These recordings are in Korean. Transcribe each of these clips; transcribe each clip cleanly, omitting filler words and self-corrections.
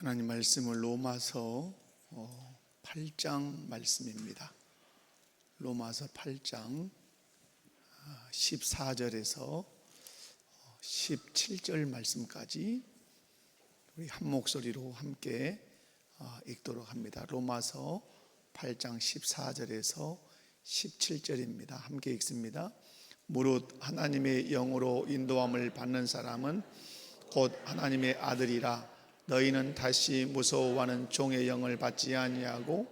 하나님 말씀은 로마서 8장 말씀입니다. 로마서 8장 14절에서 17절 말씀까지 우리 한 목소리로 함께 읽도록 합니다. 로마서 8장 14절에서 17절입니다. 함께 읽습니다. 무릇 하나님의 영으로 인도함을 받는 사람은 곧 하나님의 아들이라. 너희는 다시 무서워하는 종의 영을 받지 아니하고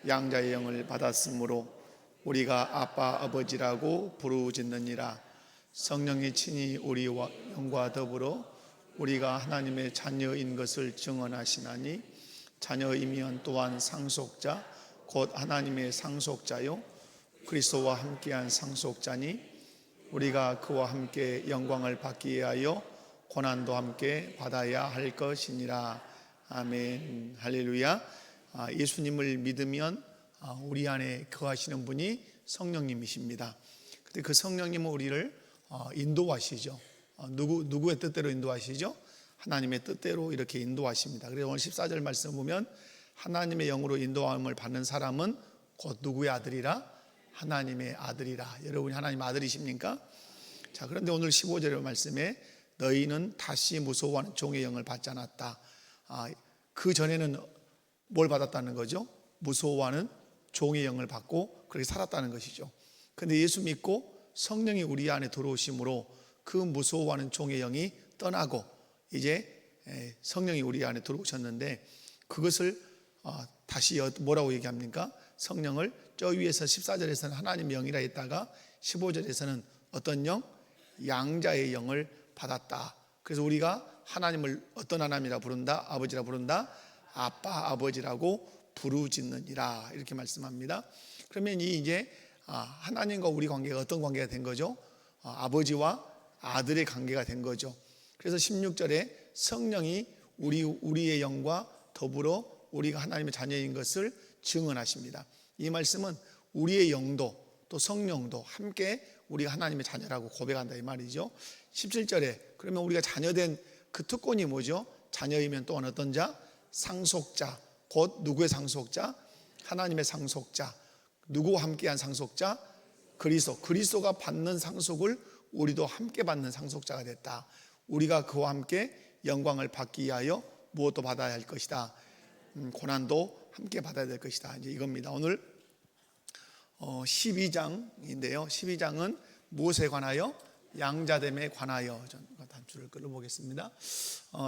양자의 영을 받았으므로 우리가 아빠 아버지라고 부르짖느니라. 성령이 친히 우리와 영과 더불어 우리가 하나님의 자녀인 것을 증언하시나니 자녀이면 또한 상속자 곧 하나님의 상속자요 그리스도와 함께한 상속자니 우리가 그와 함께 영광을 받기 위하여 고난도 함께 받아야 할 것이니라. 아멘. 할렐루야. 예수님을 믿으면 우리 안에 거하시는 분이 성령님이십니다. 근데 그 성령님은 우리를 인도하시죠. 누구의 뜻대로 인도하시죠? 하나님의 뜻대로 이렇게 인도하십니다. 그래서 오늘 14절 말씀 보면 하나님의 영으로 인도함을 받는 사람은 곧 누구의 아들이라? 하나님의 아들이라. 여러분이 하나님 아들이십니까? 자, 그런데 오늘 15절의 말씀에 너희는 다시 무서워하는 종의 영을 받지 않았다. 그 전에는 뭘 받았다는 거죠? 무서워하는 종의 영을 받고 그렇게 살았다는 것이죠. 그런데 예수 믿고 성령이 우리 안에 들어오심으로 그 무서워하는 종의 영이 떠나고 이제 성령이 우리 안에 들어오셨는데 그것을 다시 뭐라고 얘기합니까? 성령을 저 위에서 14절에서는 하나님의 영이라 했다가 15절에서는 어떤 영? 양자의 영을 받았다. 그래서 우리가 하나님을 어떤 하나님이라 부른다? 아버지라 부른다? 아빠 아버지라고 부르짖느니라. 이렇게 말씀합니다. 그러면 이제 하나님과 우리 관계가 어떤 관계가 된 거죠? 아버지와 아들의 관계가 된 거죠. 그래서 16절에 성령이 우리의 영과 더불어 우리가 하나님의 자녀인 것을 증언하십니다. 이 말씀은 우리의 영도 또 성령도 함께 우리가 하나님의 자녀라고 고백한다 이 말이죠. 17절에 그러면 우리가 자녀된 그 특권이 뭐죠? 자녀이면 또한 어떤 자? 상속자. 곧 누구의 상속자? 하나님의 상속자. 누구와 함께한 상속자? 그리스도가 받는 상속을 우리도 함께 받는 상속자가 됐다. 우리가 그와 함께 영광을 받기 위하여 무엇도 받아야 할 것이다. 고난도 함께 받아야 될 것이다. 이제 이겁니다. 오늘 12장인데요. 12장은 무엇에 관하여? 양자됨에 관하여 단추를 끌어보겠습니다.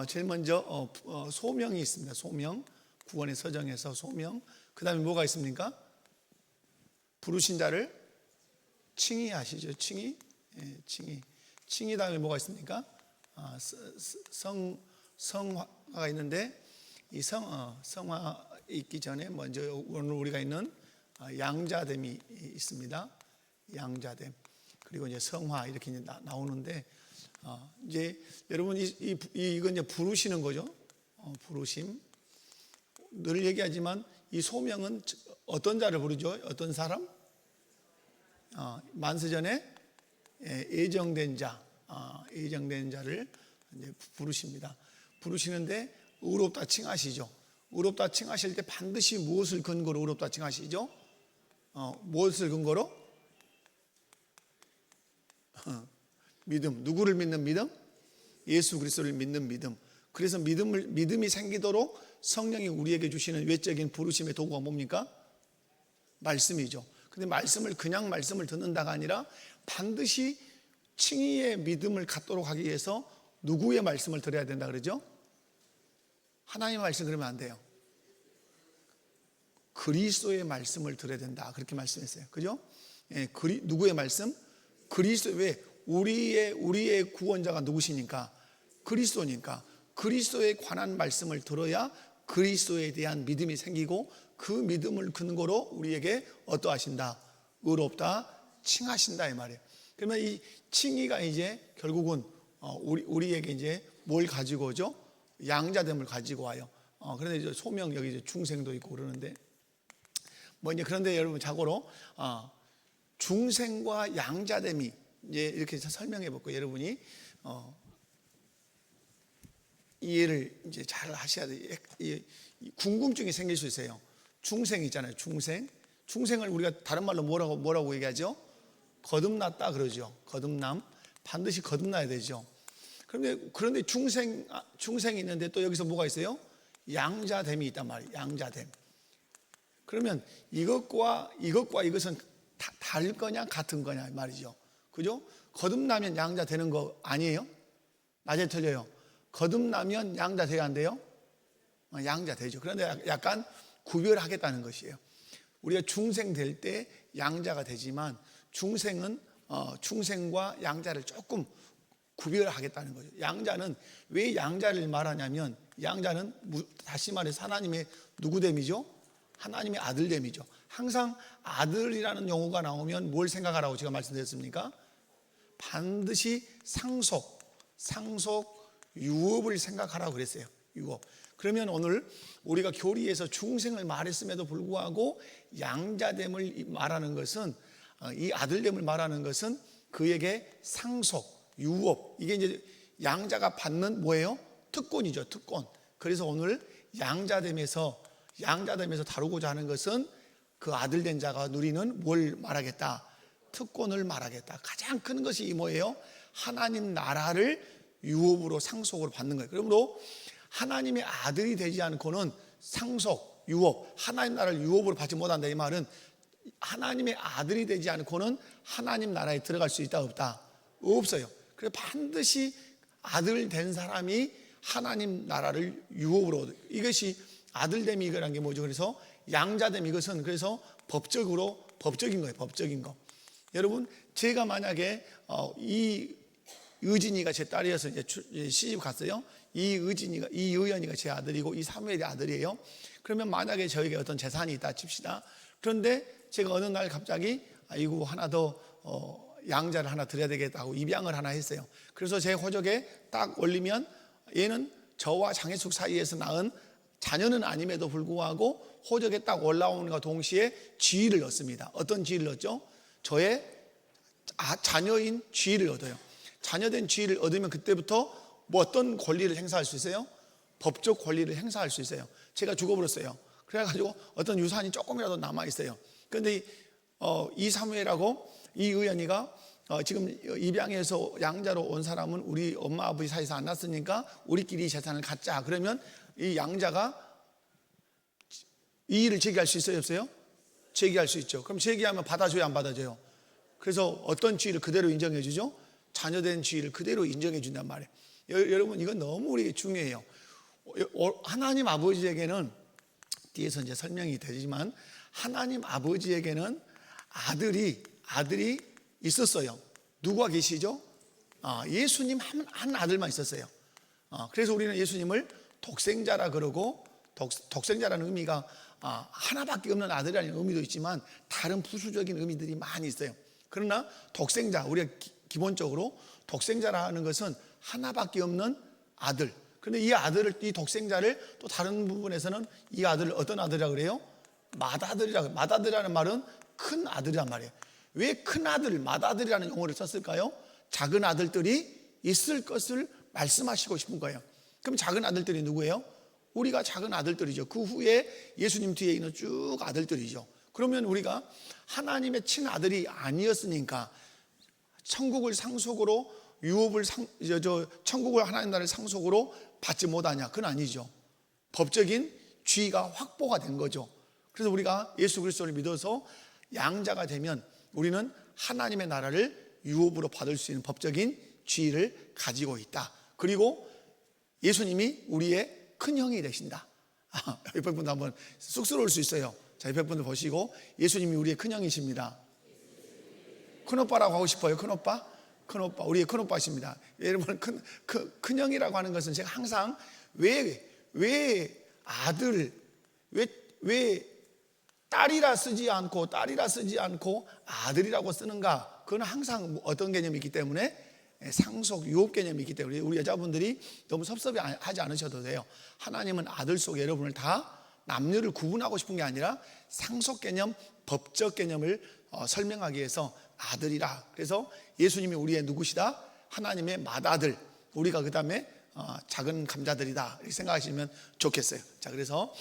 제일 먼저 소명이 있습니다. 소명, 구원의 서정에서 소명. 그 다음에 뭐가 있습니까? 부르신 자를 칭의하시죠. 칭의 다음에 뭐가 있습니까? 성화가 있는데 이 성화 있기 전에 먼저 오늘 우리가 있는 양자됨이 있습니다. 양자됨. 그리고 이제 성화 이렇게 이제 나오는데 이제 여러분 이건 이제 부르시는 거죠. 부르심. 늘 얘기하지만 이 소명은 어떤 자를 부르죠? 어떤 사람? 만세전에 예정된 자, 예정된 자를 이제 부르십니다. 부르시는데 의롭다 칭하시죠. 의롭다 칭하실 때 반드시 무엇을 근거로 의롭다 칭하시죠? 무엇을 근거로? 믿음. 누구를 믿는 믿음? 예수 그리스도를 믿는 믿음. 그래서 믿음이 생기도록 성령이 우리에게 주시는 외적인 부르심의 도구가 뭡니까? 말씀이죠. 근데 그냥 말씀을 듣는다가 아니라 반드시 칭의의 믿음을 갖도록 하기 위해서 누구의 말씀을 들어야 된다 그러죠? 하나님의 말씀 그러면 안 돼요. 그리스도의 말씀을 들어야 된다. 그렇게 말씀했어요. 그죠? 누구의 말씀? 그리스도. 왜? 우리의 구원자가 누구시니까? 그리스도니까. 그리스도에 관한 말씀을 들어야 그리스도에 대한 믿음이 생기고 그 믿음을 근거로 우리에게 어떠하신다? 의롭다 칭하신다 이 말이에요. 그러면 이 칭의가 이제 결국은 우리에게 이제 뭘 가지고 오죠? 양자됨을 가지고 와요. 그런데 이제 소명 여기 이제 중생도 있고 그러는데 이제 그런데 여러분 자고로 중생과 양자됨이 이제 이렇게 설명해 볼게요. 여러분이 이해를 이제 잘 하셔야 돼요. 이 궁금증이 생길 수 있어요. 중생 있잖아요. 중생을 우리가 다른 말로 뭐라고 얘기하죠? 거듭났다 그러죠. 거듭남. 반드시 거듭나야 되죠. 그런데 중생이 있는데 또 여기서 뭐가 있어요? 양자됨이 있단 말이에요. 양자됨. 그러면 이것과 이것은 다를 거냐 같은 거냐 말이죠. 그죠? 거듭나면 양자 되는 거 아니에요? 낮에 틀려요. 거듭나면 양자 돼야 안 돼요? 양자 되죠. 그런데 약간 구별하겠다는 것이에요. 우리가 중생 될 때 양자가 되지만 중생은 중생과 양자를 조금 구별하겠다는 거죠. 양자는 왜 양자를 말하냐면 양자는 다시 말해서 하나님의 누구됨이죠? 하나님의 아들됨이죠. 항상 아들이라는 용어가 나오면 뭘 생각하라고 제가 말씀드렸습니까? 반드시 상속, 유업을 생각하라고 그랬어요. 유업. 그러면 오늘 우리가 교리에서 중생을 말했음에도 불구하고 양자됨을 말하는 것은, 이 아들됨을 말하는 것은 그에게 상속, 유업, 이게 이제 양자가 받는 뭐예요? 특권이죠. 특권. 그래서 오늘 양자됨에서 다루고자 하는 것은 그 아들된 자가 누리는 뭘 말하겠다? 특권을 말하겠다. 가장 큰 것이 뭐예요? 하나님 나라를 유업으로 상속으로 받는 거예요. 그러므로 하나님의 아들이 되지 않고는 상속, 유업, 하나님 나라를 유업으로 받지 못한다. 이 말은 하나님의 아들이 되지 않고는 하나님 나라에 들어갈 수 있다 없다? 없어요. 그래서 반드시 아들 된 사람이 하나님 나라를 유업으로 얻어요. 이것이 아들됨이라는 게 뭐죠? 그래서 양자됨, 이것은 그래서 법적인 거예요. 법적인 거. 여러분, 제가 만약에 이 의진이가 제 딸이어서 이제 시집 갔어요. 이 의연이가 제 아들이고 이 사무엘이 아들이에요. 그러면 만약에 저에게 어떤 재산이 있다 칩시다. 그런데 제가 어느 날 갑자기 아이고 하나 더 양자를 하나 드려야 되겠다고 입양을 하나 했어요. 그래서 제 호적에 딱 올리면 얘는 저와 장혜숙 사이에서 낳은 자녀는 아님에도 불구하고 호적에 딱 올라오는 것과 동시에 지위를 얻습니다. 어떤 지위를 얻죠? 저의 자녀인 지위를 얻어요. 자녀된 지위를 얻으면 그때부터 뭐 어떤 권리를 행사할 수 있어요? 법적 권리를 행사할 수 있어요. 제가 죽어버렸어요. 그래가지고 어떤 유산이 조금이라도 남아있어요. 그런데 이 사무엘하고 이 의연이가 지금 입양해서 양자로 온 사람은 우리 엄마 아버지 사이에서 안 났으니까 우리끼리 재산을 갖자. 그러면 이 양자가 이의를 제기할 수 있어요, 없어요? 제기할 수 있죠. 그럼 제기하면 받아줘요, 안 받아줘요? 그래서 어떤 지위를 그대로 인정해 주죠? 자녀된 지위를 그대로 인정해 준단 말이에요. 여러분, 이건 너무 우리에게 중요해요. 하나님 아버지에게는 뒤에서 이제 설명이 되지만 하나님 아버지에게는 아들이 있었어요. 누가 계시죠? 예수님 한 아들만 있었어요. 그래서 우리는 예수님을 독생자라 그러고, 독생자라는 의미가 하나밖에 없는 아들이라는 의미도 있지만 다른 부수적인 의미들이 많이 있어요. 그러나 독생자, 우리가 기본적으로 독생자라는 것은 하나밖에 없는 아들. 그런데 이 독생자를 또 다른 부분에서는 이 아들을 어떤 아들이라고 그래요? 맏아들이라고. 맏아들이라는 말은 큰 아들이란 말이에요. 왜 큰 아들, 맏아들이라는 용어를 썼을까요? 작은 아들들이 있을 것을 말씀하시고 싶은 거예요. 그럼 작은 아들들이 누구예요? 우리가 작은 아들들이죠. 그 후에 예수님 뒤에 있는 쭉 아들들이죠. 그러면 우리가 하나님의 친아들이 아니었으니까 천국을 상속으로 천국을 하나님 나라를 상속으로 받지 못하냐? 그건 아니죠. 법적인 지위가 확보가 된 거죠. 그래서 우리가 예수 그리스도를 믿어서 양자가 되면 우리는 하나님의 나라를 유업으로 받을 수 있는 법적인 지위를 가지고 있다. 그리고 예수님이 우리의 큰 형이 되신다. 옆에 분들 한번 쑥스러울 수 있어요. 자, 옆에 분들 보시고 예수님이 우리의 큰 형이십니다. 큰오빠라고 하고 싶어요. 큰오빠? 큰오빠, 우리의 큰오빠십니다. 여러분, 큰 형이라고 하는 것은 제가 항상 왜 딸이라 쓰지 않고 아들이라고 쓰는가? 그건 항상 어떤 개념이 있기 때문에 상속, 유업 개념이 있기 때문에 우리 여자분들이 너무 섭섭해하지 않으셔도 돼요. 하나님은 아들 속에 여러분을 다 남녀를 구분하고 싶은 게 아니라 상속 개념, 법적 개념을 설명하기 위해서 아들이라. 그래서 예수님이 우리의 누구시다? 하나님의 맏아들. 우리가 그 다음에 작은 감자들이다 이렇게 생각하시면 좋겠어요. 자, 그래서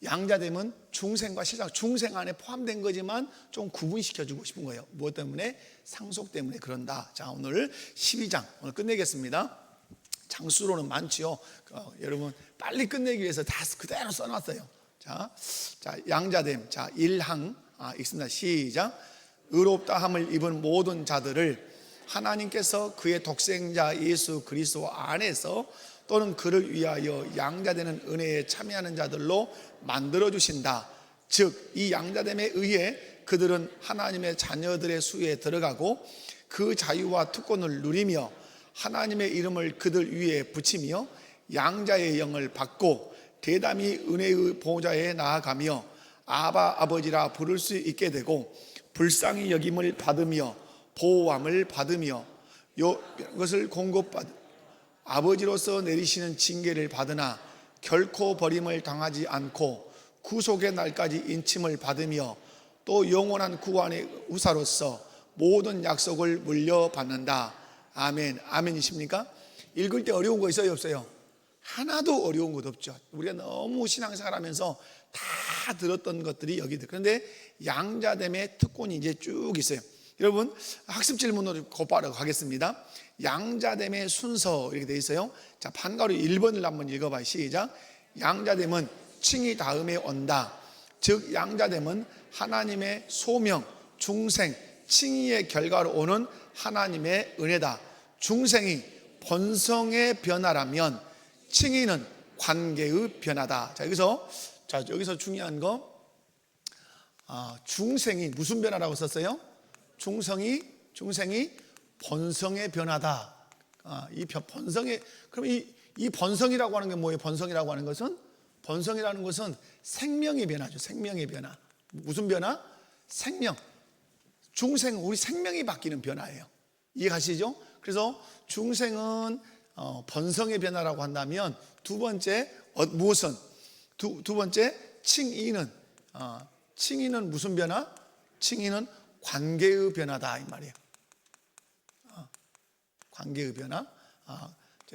양자됨은 중생과 실상 중생 안에 포함된 거지만 좀 구분시켜주고 싶은 거예요. 무엇 때문에? 상속 때문에 그런다. 자, 오늘 12장 오늘 끝내겠습니다. 장수로는 많지요. 여러분 빨리 끝내기 위해서 다 그대로 써놨어요. 자, 양자됨. 자, 1항 읽습니다. 시작. 의롭다 함을 입은 모든 자들을 하나님께서 그의 독생자 예수 그리스도 안에서 또는 그를 위하여 양자되는 은혜에 참여하는 자들로 만들어 주신다. 즉 이 양자됨에 의해 그들은 하나님의 자녀들의 수에 들어가고 그 자유와 특권을 누리며 하나님의 이름을 그들 위에 붙이며 양자의 영을 받고 대담히 은혜의 보좌에 나아가며 아바 아버지라 부를 수 있게 되고 불쌍히 여김을 받으며 보호함을 받으며 이것을 공급받 아버지로서 내리시는 징계를 받으나 결코 버림을 당하지 않고 구속의 날까지 인침을 받으며 또 영원한 구원의 후사로서 모든 약속을 물려받는다. 아멘. 아멘이십니까? 읽을 때 어려운 거 있어요, 없어요? 하나도 어려운 것 없죠. 우리가 너무 신앙생활 하면서 다 들었던 것들이 여기 있어요. 그런데 양자됨의 특권이 이제 쭉 있어요. 여러분 학습 질문으로 곧바로 가겠습니다. 양자됨의 순서 이렇게 돼 있어요. 자, 판가루 1번을 한번 읽어봐요. 시작. 양자됨은 칭이 다음에 온다. 즉 양자됨은 하나님의 소명, 중생, 칭의의 결과로 오는 하나님의 은혜다. 중생이 본성의 변화라면 칭의는 관계의 변화다. 자, 여기서 중요한 거 중생이 무슨 변화라고 썼어요? 중생이 본성의 변화다. 이 본성의 그럼 이 본성이라고 하는 게 뭐예요? 본성이라고 하는 것은 본성이라는 것은 생명의 변화죠. 생명의 변화. 무슨 변화? 생명. 중생 우리 생명이 바뀌는 변화예요. 이해가시죠? 그래서 중생은 본성의 변화라고 한다면 두 번째 무엇은 두 번째 칭의는 무슨 변화? 칭의는 관계의 변화다 이 말이에요. 관계의 변화.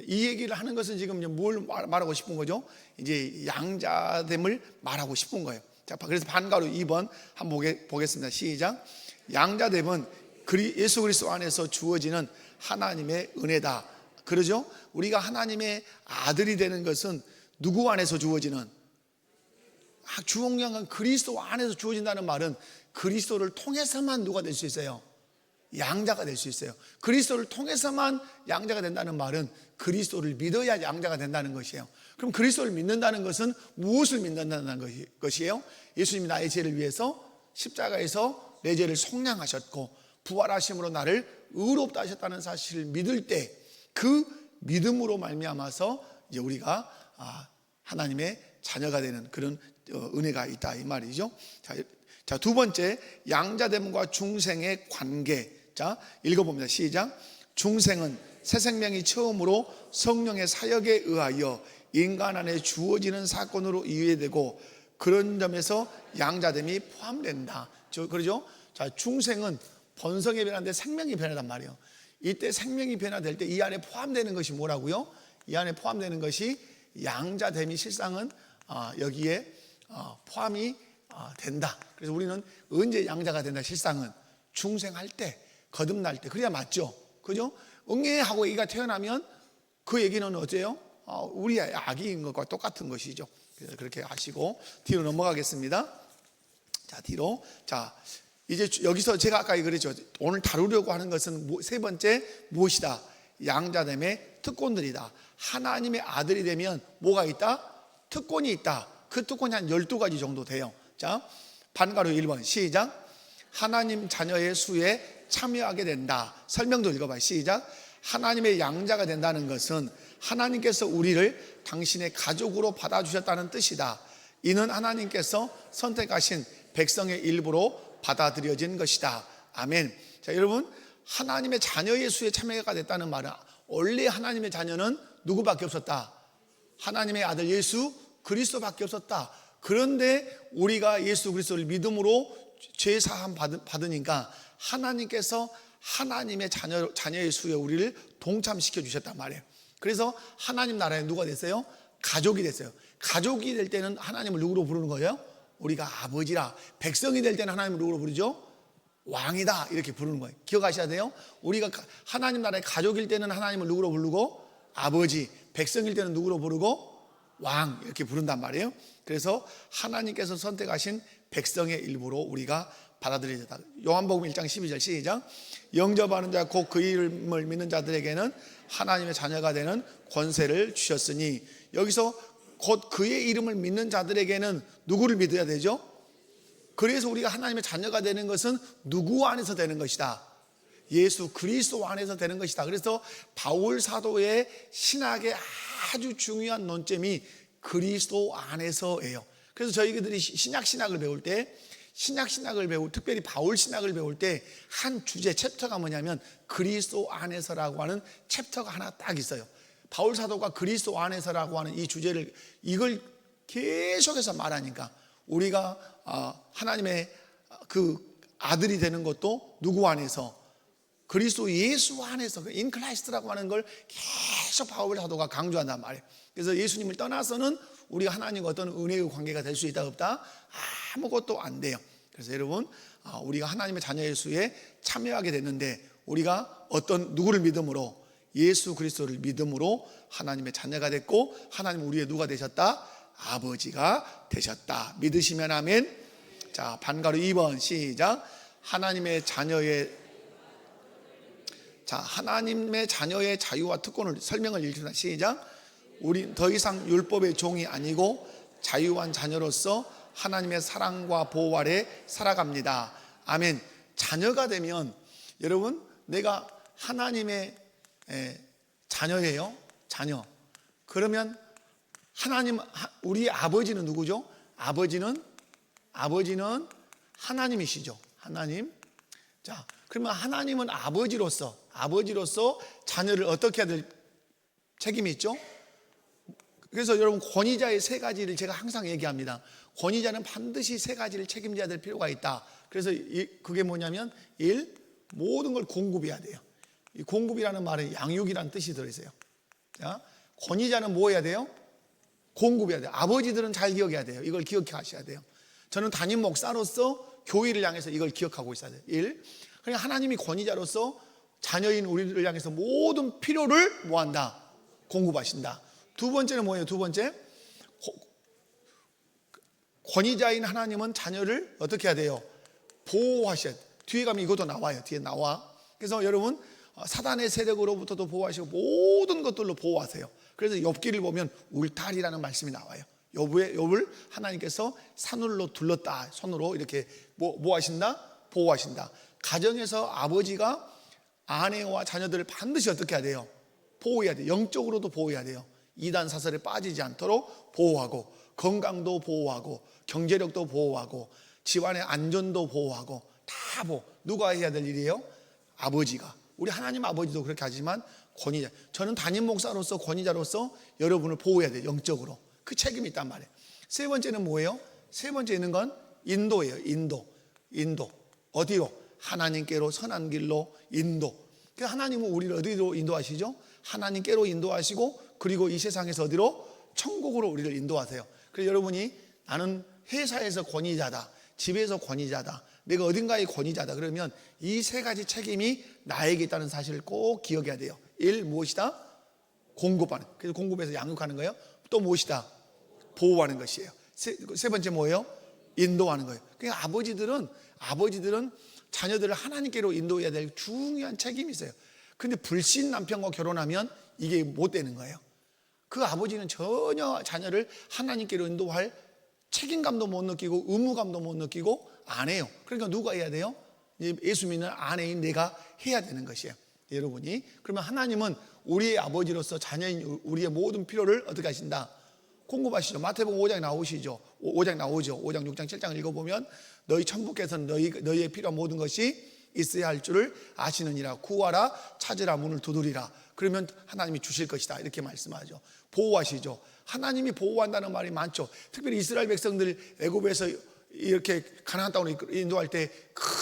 이 얘기를 하는 것은 지금 뭘 말하고 싶은 거죠? 이제 양자됨을 말하고 싶은 거예요. 자, 그래서 반가로 2번 한번 보겠습니다. 시작. 양자됨은 예수 그리스도 안에서 주어지는 하나님의 은혜다. 그러죠? 우리가 하나님의 아들이 되는 것은 누구 안에서 주어지는? 중요한 건 그리스도 안에서 주어진다는 말은 그리스도를 통해서만 누가 될 수 있어요? 양자가 될 수 있어요. 그리스도를 통해서만 양자가 된다는 말은 그리스도를 믿어야 양자가 된다는 것이에요. 그럼 그리스도를 믿는다는 것은 무엇을 믿는다는 것이에요? 예수님이 나의 죄를 위해서 십자가에서 내 죄를 속량하셨고 부활하심으로 나를 의롭다 하셨다는 사실을 믿을 때 그 믿음으로 말미암아서 이제 우리가 하나님의 자녀가 되는 그런 은혜가 있다 이 말이죠. 자, 두 번째 양자됨과 중생의 관계. 자, 읽어봅니다. 시작. 중생은 새 생명이 처음으로 성령의 사역에 의하여 인간 안에 주어지는 사건으로 이해되고 그런 점에서 양자됨이 포함된다. 그러죠? 자, 중생은 본성의 변화인데 생명이 변하단 말이에요. 이때 생명이 변화될 때 이 안에 포함되는 것이 뭐라고요? 이 안에 포함되는 것이 양자됨이 실상은 여기에 포함이 된다. 그래서 우리는 언제 양자가 된다? 실상은 중생할 때, 거듭날 때. 그래야 맞죠? 그죠? 응애하고 애가 태어나면 그 얘기는 어째요? 우리의 아기인 것과 똑같은 것이죠. 그래서 그렇게 아시고 뒤로 넘어가겠습니다. 자, 뒤로. 자, 이제 여기서 제가 아까 그랬죠. 오늘 다루려고 하는 것은 세 번째 무엇이다? 양자됨의 특권들이다. 하나님의 아들이 되면 뭐가 있다? 특권이 있다. 그 특권이 한 12가지 정도 돼요. 자, 반가로 1번 시작. 하나님 자녀의 수에 참여하게 된다. 설명도 읽어봐요. 시작. 하나님의 양자가 된다는 것은 하나님께서 우리를 당신의 가족으로 받아주셨다는 뜻이다. 이는 하나님께서 선택하신 백성의 일부로 받아들여진 것이다. 아멘. 자, 여러분 하나님의 자녀의 수에 참여가 됐다는 말은 원래 하나님의 자녀는 누구밖에 없었다? 하나님의 아들 예수 그리스도밖에 없었다. 그런데 우리가 예수 그리스도를 믿음으로 죄 사함 받으니까 하나님께서 하나님의 자녀의 수에 우리를 동참시켜 주셨단 말이에요. 그래서 하나님 나라에 누가 됐어요? 가족이 됐어요. 가족이 될 때는 하나님을 누구로 부르는 거예요? 우리가 아버지라. 백성이 될 때는 하나님을 누구로 부르죠? 왕이다, 이렇게 부르는 거예요. 기억하셔야 돼요. 우리가 하나님 나라의 가족일 때는 하나님을 누구로 부르고? 아버지. 백성일 때는 누구로 부르고? 왕, 이렇게 부른단 말이에요. 그래서 하나님께서 선택하신 백성의 일부로 우리가 받아들여야 된다. 요한복음 1장 12절 시작. 영접하는 자 곧 그 이름을 믿는 자들에게는 하나님의 자녀가 되는 권세를 주셨으니, 여기서 곧 그의 이름을 믿는 자들에게는 누구를 믿어야 되죠? 그래서 우리가 하나님의 자녀가 되는 것은 누구 안에서 되는 것이다? 예수 그리스도 안에서 되는 것이다. 그래서 바울 사도의 신학의 아주 중요한 논점이 그리스도 안에서예요. 그래서 저희들이 신약을 배울 때, 특별히 바울 신학을 배울 때 한 주제 챕터가 뭐냐면 그리스도 안에서라고 하는 챕터가 하나 딱 있어요. 바울 사도가 그리스도 안에서라고 하는 이 주제를, 이걸 계속해서 말하니까 우리가 하나님의 그 아들이 되는 것도 누구 안에서? 그리스도 예수 안에서, 인 크라이스트라고 하는 걸 계속 바울 사도가 강조한단 말이에요. 그래서 예수님을 떠나서는 우리가 하나님과 어떤 은혜의 관계가 될 수 있다 없다? 아무것도 안 돼요. 그래서 여러분, 우리가 하나님의 자녀 예수에 참여하게 됐는데, 우리가 어떤 누구를 믿음으로? 예수 그리스도를 믿음으로 하나님의 자녀가 됐고, 하나님 우리의 누가 되셨다? 아버지가 되셨다. 믿으시면 아멘. 자, 반가로 2번 시작. 하나님의 자녀의 자유와 특권을 설명을 읽습니다. 시작. 우리 더 이상 율법의 종이 아니고 자유한 자녀로서 하나님의 사랑과 보호 아래 살아갑니다. 아멘. 자녀가 되면, 여러분, 내가 하나님의 자녀예요. 자녀. 그러면 하나님, 우리 아버지는 누구죠? 아버지는 하나님이시죠. 하나님. 자, 그러면 하나님은 아버지로서 자녀를 어떻게 해야 될 책임이 있죠? 그래서 여러분, 권위자의 세 가지를 제가 항상 얘기합니다. 권위자는 반드시 세 가지를 책임져야 될 필요가 있다. 그래서 그게 뭐냐면, 모든 걸 공급해야 돼요. 이 공급이라는 말은 양육이라는 뜻이 들어있어요. 자, 권위자는 뭐 해야 돼요? 공급해야 돼요. 아버지들은 잘 기억해야 돼요. 이걸 기억하셔야 돼요. 저는 담임 목사로서 교회를 향해서 이걸 기억하고 있어야 돼요. 그러니까 하나님이 권위자로서 자녀인 우리를 향해서 모든 필요를 뭐한다? 공급하신다. 두 번째는 뭐예요? 두 번째, 권위자인 하나님은 자녀를 어떻게 해야 돼요? 보호하셔야 돼요. 뒤에 가면 이것도 나와요. 뒤에 나와. 그래서 여러분, 사단의 세력으로부터도 보호하시고 모든 것들로 보호하세요. 그래서 욥기를 보면 울타리라는 말씀이 나와요. 욥을 하나님께서 사늘로 둘렀다. 손으로 이렇게 뭐 하신다? 보호하신다. 가정에서 아버지가 아내와 자녀들을 반드시 어떻게 해야 돼요? 보호해야 돼요. 영적으로도 보호해야 돼요. 이단 사설에 빠지지 않도록 보호하고, 건강도 보호하고, 경제력도 보호하고, 집안의 안전도 보호하고, 다 누가 해야 될 일이에요? 아버지가. 우리 하나님 아버지도 그렇게 하지만 권위자, 저는 담임 목사로서 권위자로서 여러분을 보호해야 돼요. 영적으로. 그 책임이 있단 말이에요. 세 번째는 뭐예요? 세 번째 있는 건 인도예요. 인도. 어디로? 하나님께로, 선한 길로 인도. 그래서 하나님은 우리를 어디로 인도하시죠? 하나님께로 인도하시고, 그리고 이 세상에서 어디로? 천국으로 우리를 인도하세요. 그래서 여러분이, 나는 회사에서 권위자다, 집에서 권위자다, 내가 어딘가의 권위자다, 그러면 이 세 가지 책임이 나에게 있다는 사실을 꼭 기억해야 돼요. 무엇이다? 공급하는. 그래서 공급해서 양육하는 거예요. 또 무엇이다? 보호하는 것이에요. 세 번째 뭐예요? 인도하는 거예요. 그러니까 아버지들은 자녀들을 하나님께로 인도해야 될 중요한 책임이 있어요. 근데 불신 남편과 결혼하면 이게 못 되는 거예요. 그 아버지는 전혀 자녀를 하나님께로 인도할 책임감도 못 느끼고 의무감도 못 느끼고 안 해요. 그러니까 누가 해야 돼요? 예수 믿는 아내인 내가 해야 되는 것이에요. 여러분이. 그러면 하나님은 우리의 아버지로서 자녀인 우리의 모든 필요를 어떻게 하신다? 공급하시죠. 마태복음 5장에 나오시죠. 5장 나오죠. 5장, 6장, 7장 읽어보면 너희 천부께서는 너희의 필요한 모든 것이 있어야 할 줄을 아시느니라. 구하라, 찾으라, 문을 두드리라. 그러면 하나님이 주실 것이다. 이렇게 말씀하죠. 보호하시죠. 하나님이 보호한다는 말이 많죠. 특별히 이스라엘 백성들 애굽에서 이렇게 가나안 땅으로 인도할 때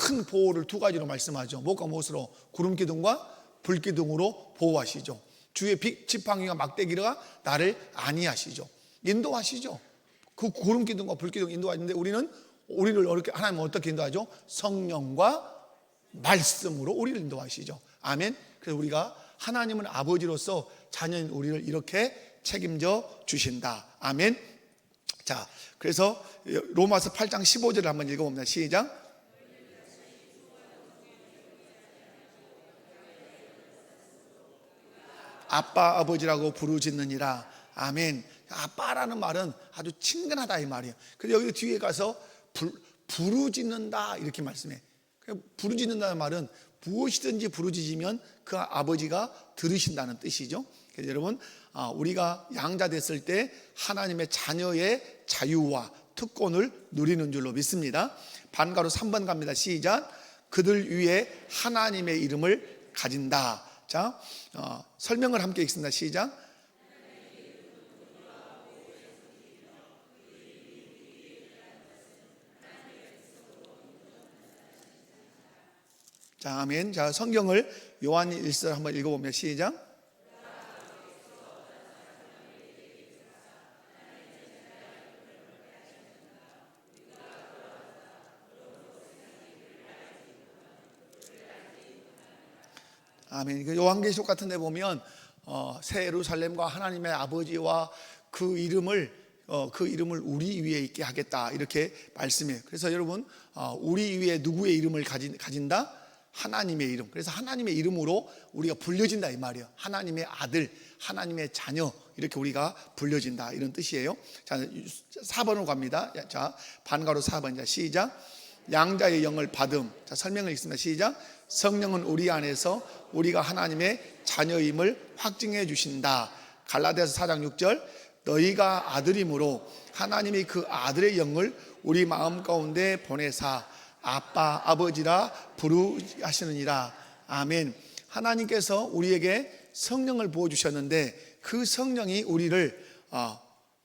큰 보호를 두 가지로 말씀하죠. 무엇과 무엇으로? 구름 기둥과 불 기둥으로 보호하시죠. 주의 지팡이와 막대기가 나를 안위하시죠. 인도하시죠. 그 구름 기둥과 불 기둥 인도하시는데 우리를 어렵게 하나님은 어떻게 인도하죠? 성령과 말씀으로 우리를 인도하시죠. 아멘. 그래서 우리가 하나님은 아버지로서 자녀인 우리를 이렇게 책임져 주신다. 아멘. 자, 그래서 로마서 8장 15절을 한번 읽어봅니다. 시작. 아빠 아버지라고 부르짖느니라. 아멘. 아빠라는 말은 아주 친근하다 이 말이에요. 그래서 여기 뒤에 가서 부르짖는다 이렇게 말씀해. 부르짖는다는 말은 무엇이든지 부르짖으면 그 아버지가 들으신다는 뜻이죠. 그래서 여러분, 우리가 양자 됐을 때 하나님의 자녀의 자유와 특권을 누리는 줄로 믿습니다. 반가로 3번 갑니다. 시작. 그들 위에 하나님의 이름을 가진다. 자, 설명을 함께 읽습니다. 시작. 자, 아멘. 자, 성경을 요한 1서 한번 읽어보면 시작. 아멘. 그 요한계시록 같은 데 보면 새 예루살렘과 하나님의 아버지와 그 이름을 우리 위에 있게 하겠다 이렇게 말씀해요. 그래서 여러분, 우리 위에 누구의 이름을 가진다? 하나님의 이름. 그래서 하나님의 이름으로 우리가 불려진다 이 말이에요. 하나님의 아들, 하나님의 자녀 이렇게 우리가 불려진다 이런 뜻이에요. 자, 4번으로 갑니다. 자, 반가로 4번. 자, 시작. 양자의 영을 받음. 자, 설명을 읽습니다. 시작. 성령은 우리 안에서 우리가 하나님의 자녀임을 확증해 주신다. 갈라디아서 4장 6절. 너희가 아들이므로 하나님이 그 아들의 영을 우리 마음 가운데 보내사 아빠 아버지라 부르시느니라. 아멘. 하나님께서 우리에게 성령을 부어주셨는데 그 성령이 우리를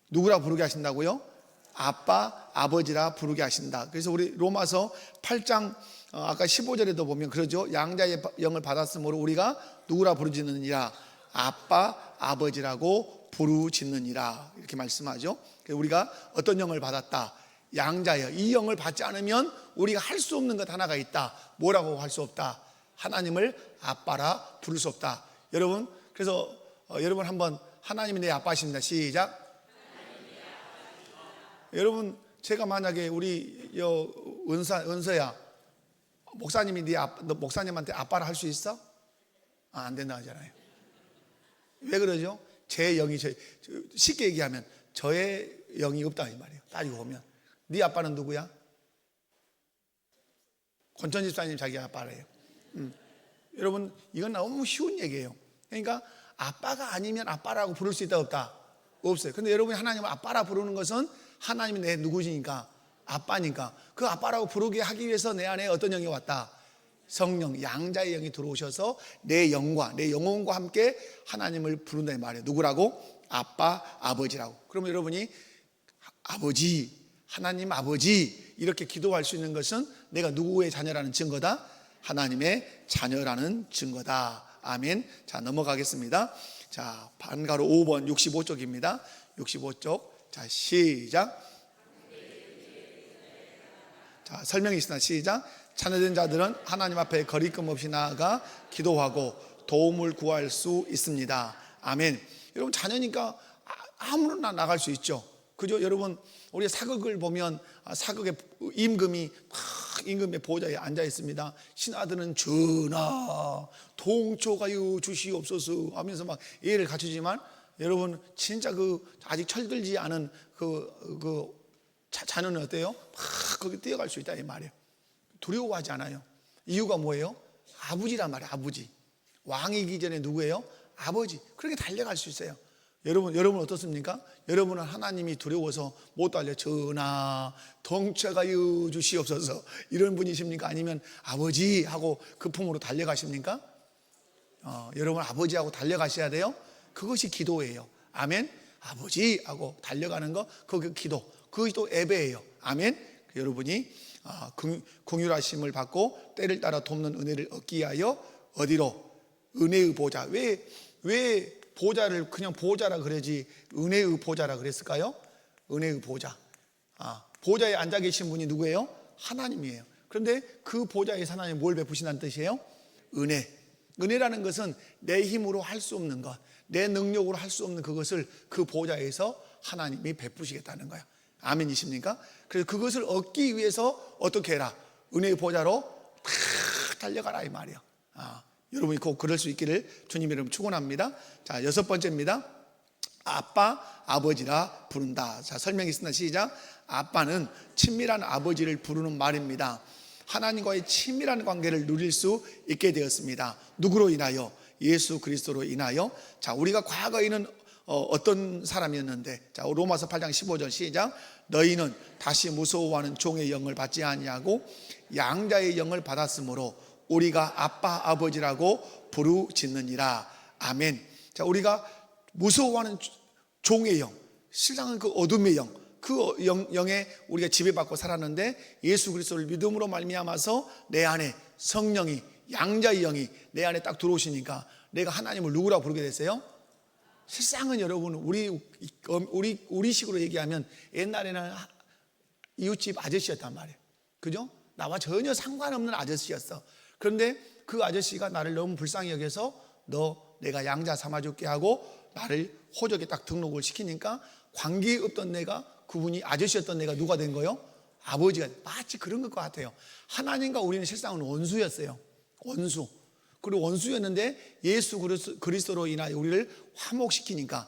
누구라 부르게 하신다고요? 아빠 아버지라 부르게 하신다. 그래서 우리 로마서 8장 아까 15절에도 보면 그러죠. 양자의 영을 받았으므로 우리가 누구라 부르짖느니라? 아빠 아버지라고 부르짖느니라 이렇게 말씀하죠. 그래서 우리가 어떤 영을 받았다? 양자여. 이 영을 받지 않으면 우리가 할 수 없는 것 하나가 있다. 뭐라고 할 수 없다? 하나님을 아빠라 부를 수 없다. 여러분, 그래서 여러분 한번 하나님이 내 아빠십니다. 시작. 여러분, 제가 만약에 우리 은서야 목사님이 목사님한테 아빠라 할 수 있어? 안 된다 하잖아요. 왜 그러죠? 제 영이 쉽게 얘기하면 저의 영이 없다 이 말이에요. 따지고 보면 네 아빠는 누구야? 권천 집사님 자기 아빠래요. 여러분, 이건 너무 쉬운 얘기예요. 그러니까 아빠가 아니면 아빠라고 부를 수 있다 없다? 없어요. 근데 여러분이 하나님을 아빠라 부르는 것은 하나님이 내 누구시니까? 아빠니까. 그 아빠라고 부르게 하기 위해서 내 안에 어떤 영이 왔다? 성령, 양자의 영이 들어오셔서 내 영과 내 영혼과 함께 하나님을 부른다 이 말이에요. 누구라고? 아빠, 아버지라고. 그러면 여러분이 아버지, 하나님 아버지 이렇게 기도할 수 있는 것은 내가 누구의 자녀라는 증거다? 하나님의 자녀라는 증거다. 아멘. 자, 넘어가겠습니다. 자, 반가로 5번 65쪽입니다. 65쪽. 자, 시작. 자, 설명이 있습니다. 시작. 자녀된 자들은 하나님 앞에 거리낌 없이 나아가 기도하고 도움을 구할 수 있습니다. 아멘. 여러분, 자녀니까 아무나 나갈 수 있죠. 그죠? 여러분, 우리 사극을 보면 사극의 임금이 임금의 보좌에 앉아 있습니다. 신하들은 전하 동초가요 주시옵소서 하면서 막 예를 갖추지만 여러분, 진짜 아직 철들지 않은 자녀는 어때요? 막 거기 뛰어갈 수 있다 이 말이에요. 두려워하지 않아요. 이유가 뭐예요? 아버지란 말이에요. 아버지. 왕이기 전에 누구예요? 아버지. 그렇게 달려갈 수 있어요. 여러분 어떻습니까? 여러분은 하나님이 두려워서 못 달려. 전하 동체가여 주시옵소서 이런 분이십니까? 아니면 아버지 하고 그 품으로 달려가십니까? 여러분 아버지하고 달려가셔야 돼요. 그것이 기도예요. 아멘. 아버지 하고 달려가는 거 그게 기도. 그것이 또 예배예요. 아멘. 여러분이 긍휼하심을 받고 때를 따라 돕는 은혜를 얻기 위하여 어디로? 은혜의 보좌. 왜 보좌를 그냥 보좌라 그러지 은혜의 보좌라 그랬을까요? 은혜의 보좌. 보좌에 앉아 계신 분이 누구예요? 하나님이에요. 그런데 그 보좌에 하나님 뭘 베푸신다는 뜻이에요? 은혜. 은혜라는 것은 내 힘으로 할 수 없는 것, 내 능력으로 할 수 없는 그것을 그 보좌에서 하나님이 베푸시겠다는 거예요. 아멘이십니까? 그래서 그것을 얻기 위해서 어떻게 해라? 은혜의 보좌로 다 달려가라 이 말이에요. 여러분이 꼭 그럴 수 있기를 주님 이름 축원합니다. 자, 6번째입니다. 아빠, 아버지라 부른다. 자, 설명이 있습니다. 시작. 아빠는 친밀한 아버지를 부르는 말입니다. 하나님과의 친밀한 관계를 누릴 수 있게 되었습니다. 누구로 인하여? 예수 그리스도로 인하여. 자, 우리가 과거에는 어떤 사람이었는데, 자, 로마서 8장 15절 시작. 너희는 다시 무서워하는 종의 영을 받지 아니하고 양자의 영을 받았으므로 우리가 아빠 아버지라고 부르짖느니라. 아멘. 자, 우리가 무서워하는 종의 영, 실상은 그 어둠의 영, 그 영에 우리가 지배받고 살았는데 예수 그리스도를 믿음으로 말미암아서 내 안에 성령이, 양자의 영이 내 안에 딱 들어오시니까 내가 하나님을 누구라고 부르게 됐어요? 실상은 여러분 우리 식으로 얘기하면 옛날에는 이웃집 아저씨였단 말이에요. 그죠? 나와 전혀 상관없는 아저씨였어. 그런데 그 아저씨가 나를 너무 불쌍히 여겨서 내가 양자 삼아줄게 하고 나를 호적에 딱 등록을 시키니까 관계없던 내가, 그분이 아저씨였던 내가 누가 된 거예요? 아버지가. 마치 그런 것 같아요. 하나님과 우리는 실상은 원수였어요. 원수. 그리고 원수였는데 예수 그리스도로 인하여 우리를 화목시키니까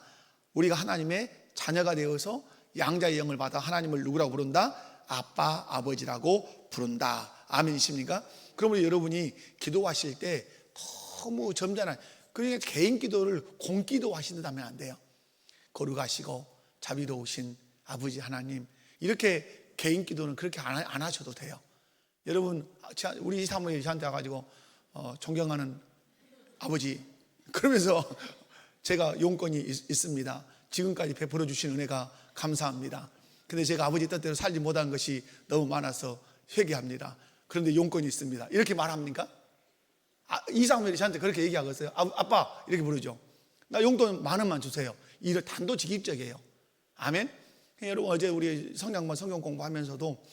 우리가 하나님의 자녀가 되어서 양자의 영을 받아 하나님을 누구라고 부른다? 아빠, 아버지라고 부른다. 아멘이십니까? 그러면 여러분이 기도하실 때 너무 점잖아요. 그러니까 개인 기도를 공기도 하신다면 안 돼요. 거룩하시고 자비로우신 아버지 하나님, 이렇게 개인 기도는 그렇게 안 하셔도 돼요. 여러분, 우리 사모님이 저한테 와가지고 존경하는 아버지, 그러면서 제가 용건이 있습니다. 지금까지 베풀어 주신 은혜가 감사합니다. 근데 제가 아버지 뜻대로 살지 못한 것이 너무 많아서 회개합니다. 그런데 용건이 있습니다. 이렇게 말합니까? 이상면이 저한테 그렇게 얘기하겠어요. 아빠 이렇게 부르죠. 나 용돈 10,000원만 주세요. 이런 단도직입적이에요. 아멘. 여러분, 어제 우리 성장반 성경 공부하면서도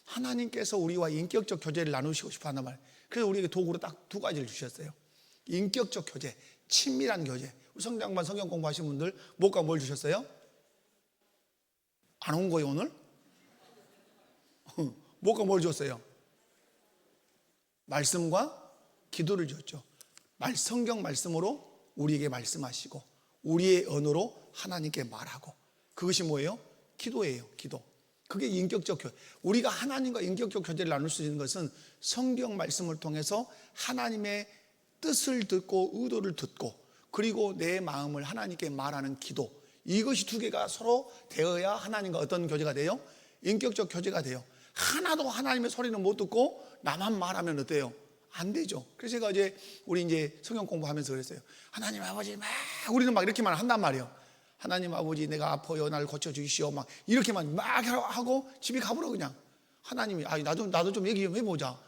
하나님께서 우리와 인격적 교제를 나누시고 싶어 한단 말이에요. 그래서 우리에게 도구로 딱 2가지를 주셨어요. 인격적 교제, 친밀한 교제. 성장반 성경 공부하신 분들 뭐가 뭘 주셨어요? 안 온 거예요 오늘? 뭐가 뭘 줬어요? 말씀과 기도를 줬죠. 성경 말씀으로 우리에게 말씀하시고 우리의 언어로 하나님께 말하고, 그것이 뭐예요? 기도예요. 기도. 그게 인격적 교제. 우리가 하나님과 인격적 교제를 나눌 수 있는 것은 성경 말씀을 통해서 하나님의 뜻을 듣고 의도를 듣고, 그리고 내 마음을 하나님께 말하는 기도. 이것이 2개가 서로 되어야 하나님과 어떤 교제가 돼요? 인격적 교제가 돼요. 하나도 하나님의 소리는 못 듣고 나만 말하면 어때요? 안 되죠. 그래서 제가 우리 이제 성경 공부하면서 그랬어요. 하나님 아버지 우리는 막 이렇게만 한단 말이에요. 하나님 아버지 내가 아파요, 나를 고쳐주시오, 막 이렇게만 막 하고 집에 가보라. 그냥 하나님이 나도 좀 얘기 좀 해보자.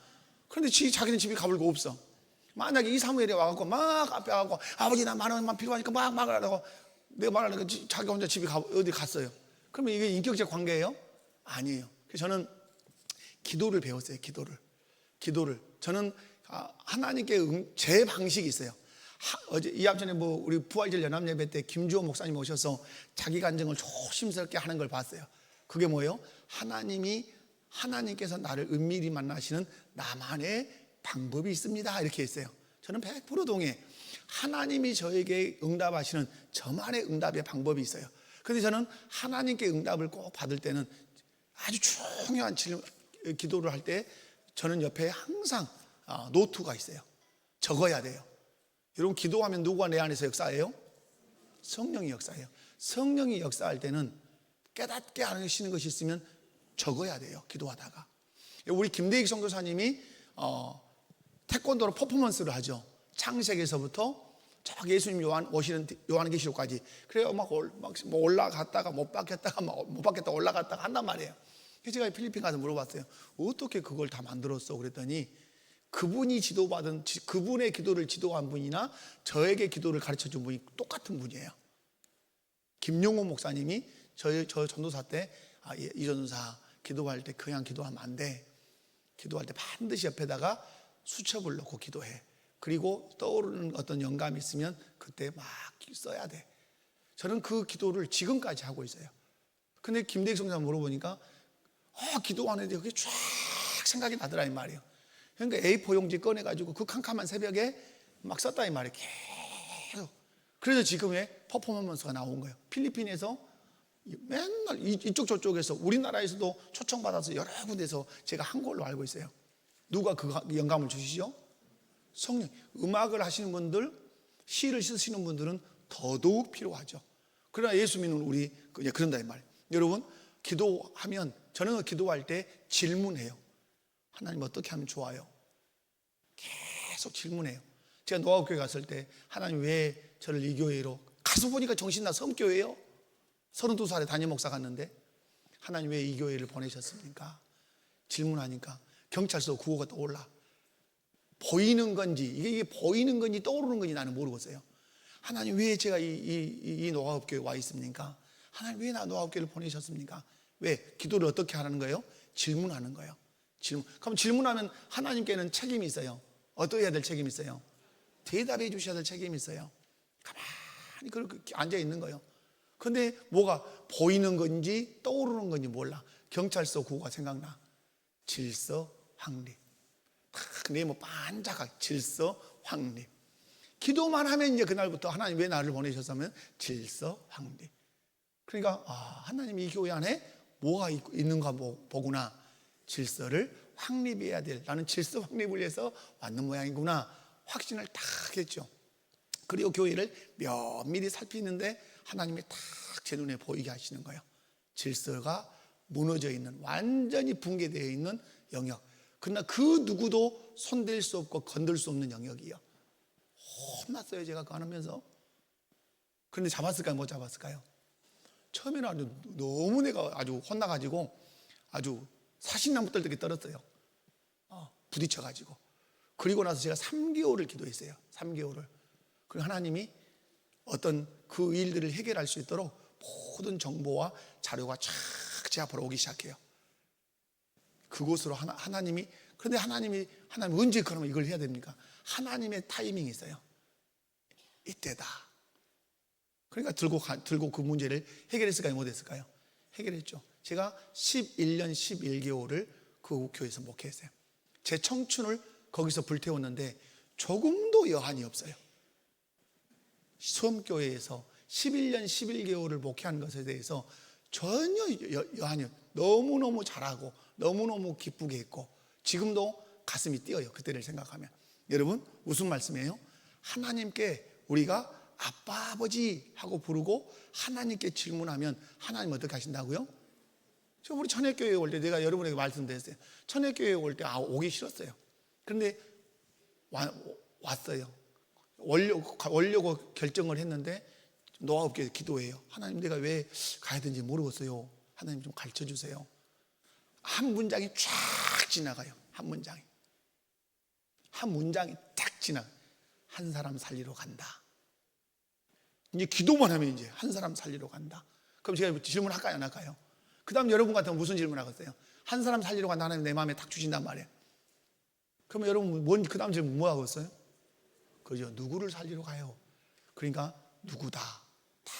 그런데 자기는 집에 가볼 거 없어. 만약에 이 사무엘이 와갖고 막 앞에 와갖고 아버지 나 10,000원만 필요하니까 막 하라고 내가 말하니까 자기 혼자 집에 어디 갔어요. 그러면 이게 인격적 관계예요? 아니에요. 그래서 저는 기도를 배웠어요. 기도를 저는 하나님께 제 방식이 있어요. 어제 이합전에 우리 부활절 연합예배 때 김주호 목사님 오셔서 자기 간증을 조심스럽게 하는 걸 봤어요. 그게 뭐예요? 하나님께서 나를 은밀히 만나시는 나만의 방법이 있습니다. 이렇게 했어요. 저는 100% 동의해. 하나님이 저에게 응답하시는 저만의 응답의 방법이 있어요. 그런데 저는 하나님께 응답을 꼭 받을 때는 아주 중요한 기도를 할 때 저는 옆에 항상 노트가 있어요. 적어야 돼요. 여러분, 기도하면 누구가 내 안에서 역사해요? 성령이 역사해요. 성령이 역사할 때는 깨닫게 하시는 것이 있으면 적어야 돼요. 기도하다가. 우리 김대익 선교사님이 태권도로 퍼포먼스를 하죠. 창세기에서부터 저 예수님 오시는 요한계시록까지. 그래요. 막 올라갔다가 못 받겠다가 못 받겠다 올라갔다가 한단 말이에요. 제가 필리핀 가서 물어봤어요. 어떻게 그걸 다 만들었어? 그랬더니 그분이 지도받은, 그분의 기도를 지도한 분이나 저에게 기도를 가르쳐준 분이 똑같은 분이에요. 김용호 목사님이 저 전도사 때 이 전도사 기도할 때 그냥 기도하면 안 돼. 기도할 때 반드시 옆에다가 수첩을 넣고 기도해. 그리고 떠오르는 어떤 영감이 있으면 그때 막 써야 돼. 저는 그 기도를 지금까지 하고 있어요. 근데 김대익 성장 물어보니까 기도하는데 그게 쫙 생각이 나더라 이 말이에요. 그러니까 A4 용지 꺼내가지고 그 캄캄한 새벽에 막 썼다 이 말이에요. 계속. 그래서 지금의 퍼포먼스가 나온 거예요. 필리핀에서 맨날 이쪽 저쪽에서 우리나라에서도 초청받아서 여러 군데서 제가 한 걸로 알고 있어요. 누가 그 영감을 주시죠? 성령. 음악을 하시는 분들, 시를 쓰시는 분들은 더더욱 필요하죠. 그러나 예수 믿는 우리 그런다 이 말이에요. 여러분, 기도하면 저는 기도할 때 질문해요. 하나님 어떻게 하면 좋아요? 계속 질문해요. 제가 노아교회 갔을 때 하나님 왜 저를 이 교회로, 가서 보니까 정신나 섬교회예요. 32살에 담임 목사 갔는데 하나님 왜 이 교회를 보내셨습니까? 질문하니까 경찰서 구호가 떠올라. 보이는 건지 이게 보이는 건지 떠오르는 건지 나는 모르겠어요. 하나님 왜 제가 이 노아업교회에 와 있습니까? 하나님 왜 나 노아업교회를 보내셨습니까? 왜? 기도를 어떻게 하는 거예요? 질문하는 거예요. 그럼 질문하면 하나님께는 책임이 있어요. 어떻게 해야 될 책임이 있어요? 대답해 주셔야 될 책임이 있어요. 가만히 그렇게 앉아 있는 거예요. 근데 뭐가 보이는 건지 떠오르는 건지 몰라. 경찰서 구호가 생각나. 질서 확립. 내 뭐 반짝하게 질서 확립. 기도만 하면 이제 그날부터 하나님 왜 나를 보내셨으면 질서 확립. 그러니까 하나님이 이 교회 안에 뭐가 있는가 보구나. 질서를 확립해야 될, 나는 질서 확립을 위해서 왔는 모양이구나. 확신을 딱 했죠. 그리고 교회를 면밀히 살피는데 하나님이 딱 제 눈에 보이게 하시는 거예요. 질서가 무너져 있는, 완전히 붕괴되어 있는 영역. 그러나 그 누구도 손댈 수 없고 건들 수 없는 영역이요. 혼났어요 제가 그거 하면서. 그런데 잡았을까요? 못 잡았을까요? 처음에는 아주 너무 내가 아주 혼나가지고 아주 사신나무 떨듯이 떨었어요. 부딪혀가지고. 그리고 나서 제가 3개월을 기도했어요. 3개월을. 그리고 하나님이 어떤 그 일들을 해결할 수 있도록 모든 정보와 자료가 쫙 제 앞으로 오기 시작해요. 그곳으로 하나님이, 그런데 하나님 언제 그러면 이걸 해야 됩니까? 하나님의 타이밍이 있어요. 이때다. 그러니까 들고 그 문제를 해결했을까요? 못했을까요? 해결했죠. 제가 11년 11개월을 그 교회에서 목회했어요. 제 청춘을 거기서 불태웠는데 조금도 여한이 없어요. 수험교회에서 11년 11개월을 목회한 것에 대해서 전혀 여한이 없어요. 너무너무 잘하고 너무너무 기쁘게 했고 지금도 가슴이 뛰어요. 그때를 생각하면. 여러분 무슨 말씀이에요? 하나님께 우리가 아빠 아버지 하고 부르고 하나님께 질문하면 하나님 어떻게 하신다고요? 저 우리 천혜교회에 올 때 내가 여러분에게 말씀드렸어요. 천혜교회에 올 때 오기 싫었어요. 그런데 왔어요. 오려고 결정을 했는데 노아업교회 기도해요. 하나님 내가 왜 가야 되는지 모르겠어요. 하나님 좀 가르쳐 주세요. 한 문장이 쫙 지나가요. 한 문장이 딱 지나. 한 사람 살리러 간다. 이제 기도만 하면 이제 한 사람 살리러 간다. 그럼 제가 질문할까요 안 할까요? 그 다음 여러분 같으면 무슨 질문 하겠어요? 한 사람 살리러 간다. 하나님 내 마음에 딱 주신단 말이에요. 그러면 여러분 그 다음 질문 뭐 하겠어요? 그죠? 누구를 살리러 가요? 그러니까 누구다. 다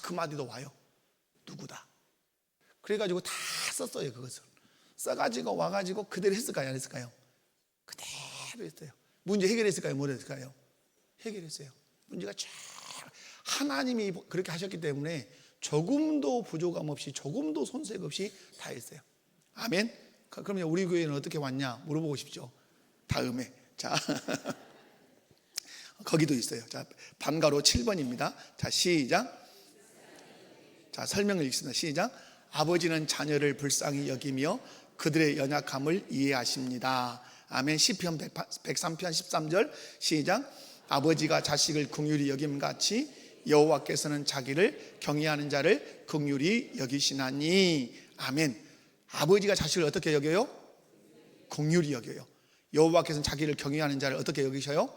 그 마디도 와요. 누구다. 그래가지고 다 썼어요. 그것을 써가지고 와가지고 그대로 했을까요? 안 했을까요? 그대로 했어요. 문제 해결했을까요? 못 했을까요? 해결했어요. 문제가 쫙 하나님이 그렇게 하셨기 때문에 조금도 부족함 없이 조금도 손색 없이 다 했어요. 아멘. 그러면 우리 교회는 어떻게 왔냐 물어보고 싶죠. 다음에 자 거기도 있어요. 자 밤가로 7번입니다. 자 시작. 자 설명을 읽습니다. 시작. 아버지는 자녀를 불쌍히 여기며 그들의 연약함을 이해하십니다. 아멘. 시편 103편 13절 시작. 아버지가 자식을 긍휼히 여김같이 여호와께서는 자기를 경외하는 자를 긍휼히 여기시나니. 아멘. 아버지가 자식을 어떻게 여겨요? 긍휼히 여겨요. 여호와께서는 자기를 경외하는 자를 어떻게 여기셔요?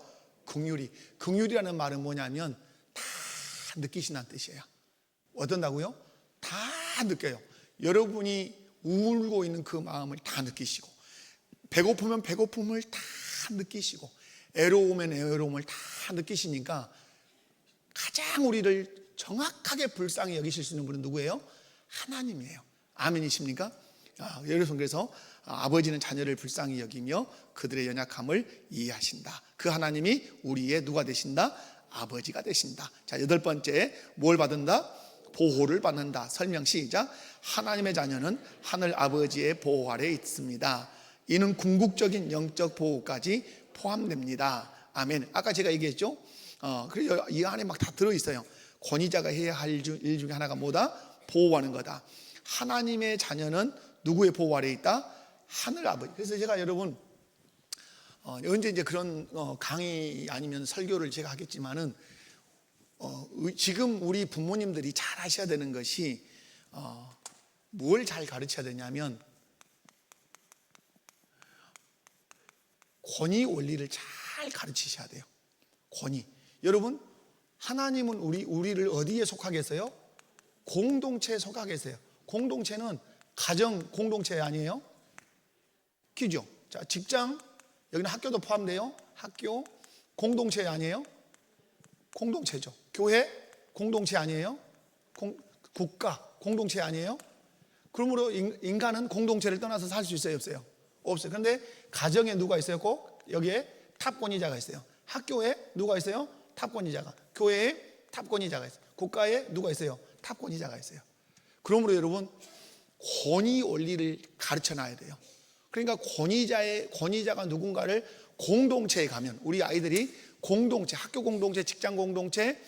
긍휼히. 긍휼이라는 말은 뭐냐면 다 느끼신다는 뜻이에요. 어떤다고요? 다 느껴요. 여러분이 울고 있는 그 마음을 다 느끼시고, 배고프면 배고픔을 다 느끼시고, 애로우면 애로움을 다 느끼시니까 가장 우리를 정확하게 불쌍히 여기실 수 있는 분은 누구예요? 하나님이에요. 아멘이십니까? 여러분, 그래서 아버지는 자녀를 불쌍히 여기며 그들의 연약함을 이해하신다. 그 하나님이 우리의 누가 되신다? 아버지가 되신다. 자, 8번째, 뭘 받는다? 보호를 받는다. 설명 시작. 하나님의 자녀는 하늘 아버지의 보호 아래에 있습니다. 이는 궁극적인 영적 보호까지 포함됩니다. 아멘. 아까 제가 얘기했죠? 그래서 이 안에 막 다 들어있어요. 권위자가 해야 할 일 중에 하나가 뭐다? 보호하는 거다. 하나님의 자녀는 누구의 보호 아래에 있다? 하늘 아버지. 그래서 제가 여러분 언제 이제 그런 강의 아니면 설교를 제가 하겠지만은 지금 우리 부모님들이 잘 하셔야 되는 것이 뭘 잘 가르쳐야 되냐면 권위 원리를 잘 가르치셔야 돼요. 권위. 여러분, 하나님은 우리를 어디에 속하게 했어요? 공동체에 속하게 했어요. 공동체는 가정 공동체 아니에요? 그죠? 자, 직장, 여기는 학교도 포함돼요. 학교 공동체 아니에요? 공동체죠. 교회 공동체 아니에요? 국가 공동체 아니에요? 그러므로 인간은 공동체를 떠나서 살 수 있어요, 없어요? 없어요. 그런데 가정에 누가 있어요? 꼭 여기에 탑권위자가 있어요. 학교에 누가 있어요? 탑권위자가. 교회에 탑권위자가 있어요. 국가에 누가 있어요? 탑권위자가 있어요. 그러므로 여러분, 권위 원리를 가르쳐 놔야 돼요. 그러니까 권위자가 누군가를 공동체에 가면, 우리 아이들이 공동체, 학교 공동체, 직장 공동체,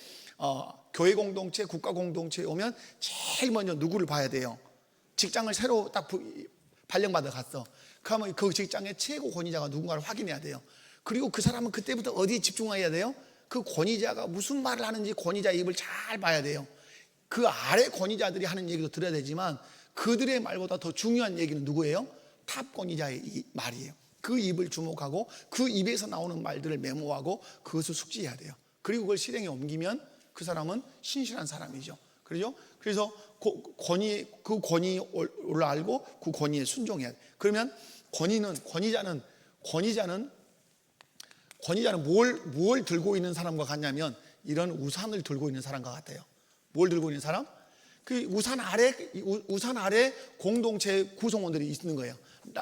교회 공동체, 국가 공동체에 오면 제일 먼저 누구를 봐야 돼요? 직장을 새로 딱 발령받아 갔어. 그러면 그 직장의 최고 권위자가 누군가를 확인해야 돼요. 그리고 그 사람은 그때부터 어디에 집중해야 돼요? 그 권위자가 무슨 말을 하는지 권위자의 입을 잘 봐야 돼요. 그 아래 권위자들이 하는 얘기도 들어야 되지만 그들의 말보다 더 중요한 얘기는 누구예요? 탑 권위자의 말이에요. 그 입을 주목하고 그 입에서 나오는 말들을 메모하고 그것을 숙지해야 돼요. 그리고 그걸 실행에 옮기면 그 사람은 신실한 사람이죠. 그렇죠? 그래서 그 권위를 알고 그 권위에 순종해야 돼. 그러면 권위자는 뭘 들고 있는 사람과 같냐면 이런 우산을 들고 있는 사람과 같아요. 뭘 들고 있는 사람? 그 우산 아래 공동체 구성원들이 있는 거예요.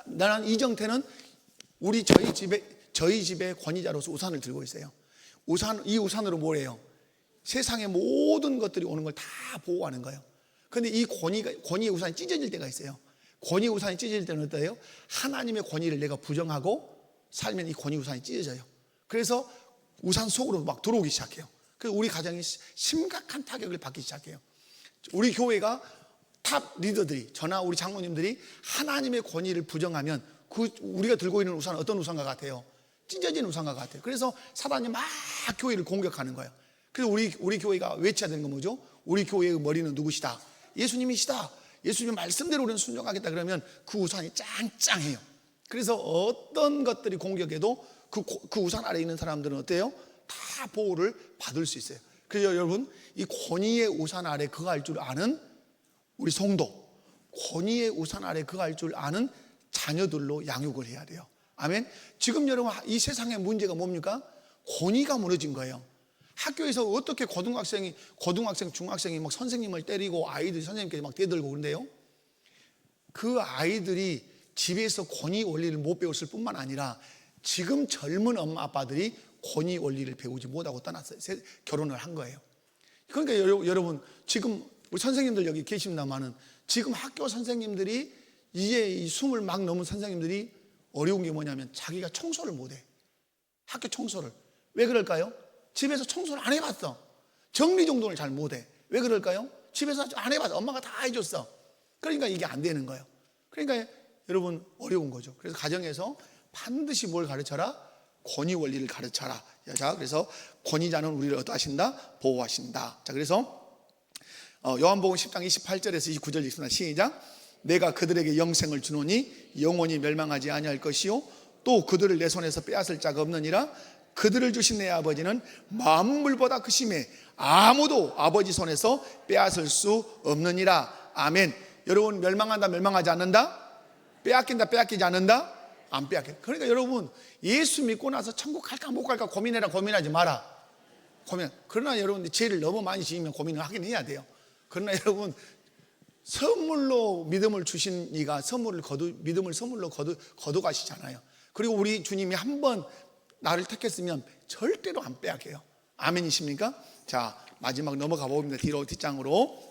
나는 이정태는 저희 집의 권위자로서 우산을 들고 있어요. 이 우산으로 뭘 해요? 세상의 모든 것들이 오는 걸 다 보호하는 거예요. 그런데 이 권위의 우산이 찢어질 때가 있어요. 권위의 우산이 찢어질 때는 어때요? 하나님의 권위를 내가 부정하고 살면 이 권위 우산이 찢어져요. 그래서 우산 속으로 막 들어오기 시작해요. 그래서 우리 가정이 심각한 타격을 받기 시작해요. 우리 교회가 탑 리더들이, 저나 우리 장로님들이 하나님의 권위를 부정하면 우리가 들고 있는 우산은 어떤 우산과 같아요? 찢어진 우산과 같아요. 그래서 사단이 막 교회를 공격하는 거예요. 그래서 우리 교회가 외쳐야 되는 건 뭐죠? 우리 교회의 머리는 누구시다? 예수님이시다. 예수님의 말씀대로 우리는 순종하겠다 그러면 그 우산이 짱짱해요. 그래서 어떤 것들이 공격해도 그 우산 아래에 있는 사람들은 어때요? 다 보호를 받을 수 있어요. 그래서 여러분, 이 권위의 우산 아래 거할 줄 아는 우리 성도, 권위의 우산 아래 거할 줄 아는 자녀들로 양육을 해야 돼요. 아멘. 지금 여러분, 이 세상의 문제가 뭡니까? 권위가 무너진 거예요. 학교에서 어떻게 고등학생, 중학생이 막 선생님을 때리고 아이들이 선생님께 막 대들고 그런데요. 그 아이들이 집에서 권위 원리를 못 배웠을 뿐만 아니라 지금 젊은 엄마 아빠들이 권위 원리를 배우지 못하고 떠났어요. 결혼을 한 거예요. 그러니까 여러분, 지금 우리 선생님들 여기 계십니다만은 지금 학교 선생님들이 이제 이 20 막 넘은 선생님들이 어려운 게 뭐냐면 자기가 청소를 못해. 학교 청소를. 왜 그럴까요? 집에서 청소를 안 해봤어. 정리정돈을 잘 못해. 왜 그럴까요? 집에서 안 해봤어. 엄마가 다 해줬어. 그러니까 이게 안 되는 거예요. 그러니까 여러분, 어려운 거죠. 그래서 가정에서 반드시 뭘 가르쳐라? 권위 원리를 가르쳐라. 자, 그래서 권위자는 우리를 어떠하신다? 보호하신다. 자, 그래서 요한복음 10장 28절에서 29절 읽습니다. 시작. 내가 그들에게 영생을 주노니 영원히 멸망하지 아니할 것이요 또 그들을 내 손에서 빼앗을 자가 없느니라. 그들을 주신 내 아버지는 만물보다 크심에 아무도 아버지 손에서 빼앗을 수 없느니라. 아멘. 여러분, 멸망한다, 멸망하지 않는다? 빼앗긴다, 빼앗기지 않는다? 안 빼앗겨. 그러니까 여러분, 예수 믿고 나서 천국 갈까 못 갈까 고민하지 마라. 그러나 여러분, 죄를 너무 많이 지으면 고민을 하긴 해야 돼요. 그러나 여러분, 선물로 믿음을 주신 이가 믿음을 선물로 거두 가시잖아요. 그리고 우리 주님이 한번 나를 택했으면 절대로 안 빼앗겨요. 아멘이십니까? 자, 마지막 넘어가 봅니다. 뒷장으로.